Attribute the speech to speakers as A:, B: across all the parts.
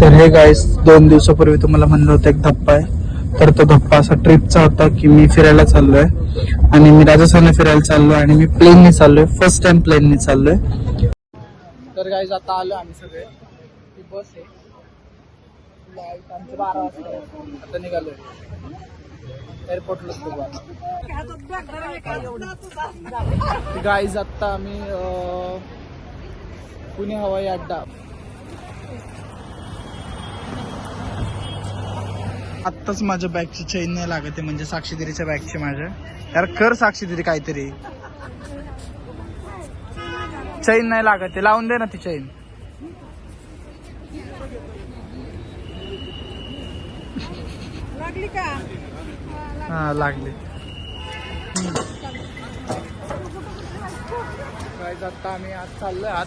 A: तर hey guys 2 दिवसापूर्वी तुम्हाला म्हणलं होतं एक धप्पा आहे, तर तो धप्पा असा ट्रिपचा होता की मी फिरायला चाललोय आणि मी राजस्थानला फिरायला चाललोय आणि मी प्लेनने चाललोय, फर्स्ट टाइम प्लेनने चाललोय. तर गाईस आता आलो आम्ही सगळे, ही बस आहे, आमचे 12 वाजता आता निघालोय एअरपोर्टला. गाईज आत्ता आम्ही पुणे हवाई अड्डा. आत्ताच माझ्या बॅगची चेन नाही लागत, म्हणजे साक्षीदिरीच्या बॅगची माझ्या. यार कर साक्षीदिरी काहीतरी, चेन नाही लागत ते, लावून दे ना ती चेन.
B: लागली का?
A: हा लागली. गाईज आता आम्ही आज चाललोय आत.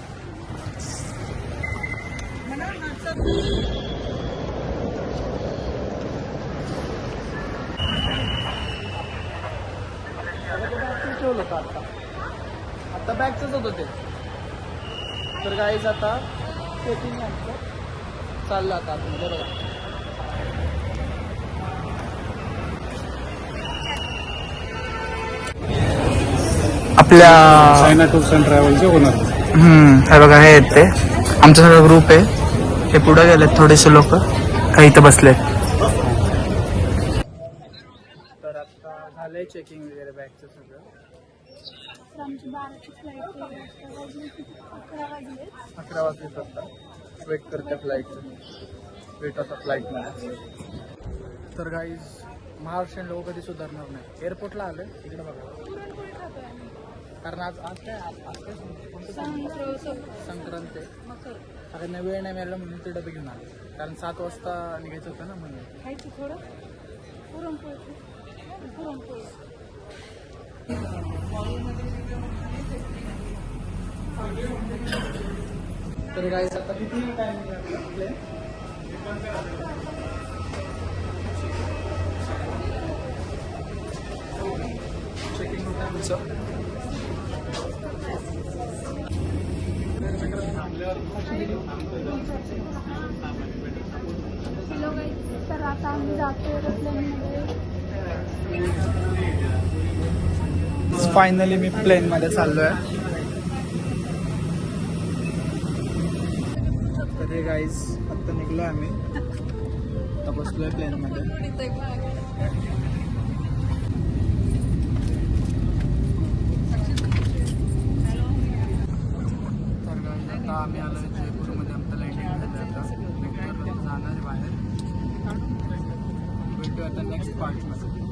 A: ठेवलं होतं आता बॅगचंच होतं ते. तर गाईज आता चेकिंग चाललं आता आतमध्ये बघा. आपल्या
C: चायना टूर्स अँड ट्रॅव्हलचे होणार.
A: हे बघा, हे आहेत ते आमचा सगळा ग्रुप आहे. हे पुढे गेलेत थोडेसे लोक, काही इथं बसलेत. तर आता झालंय चेकिंग वगैरे बॅगचं सगळं. 11 वाजलेत आता. वेट करते फ्लाईटचं, वेट आता फ्लाईटमध्ये. तर गाईज महाराष्ट्रीयन लोक कधी सुधारणार नाही. एअरपोर्टला आलं तिकडे बघा, कारण आज आज काय संक्रांत आहे. सगळ्यांना वेळ नाही मिळाला म्हणून ते डबे घेऊन आले, कारण 7 वाजता निघायचं होतं ना म्हणून. तर गाईज आता किती टाइम प्लेन चेकिंग होतं आमचं.
B: तर आता आम्ही जातो एरोप्लेनमध्ये.
A: फायनली मी प्लेन मध्ये चाललोय. तर हे गाईज आता निघलोय आम्ही, आता बसलोय प्लेन मध्ये. तर गाईज आता आम्ही आलोय जयपूरमध्ये, आमचं लँडिंग झालं. आता जाणार आहे बाहेर. भेटूया आता नेक्स्ट पार्टमध्ये.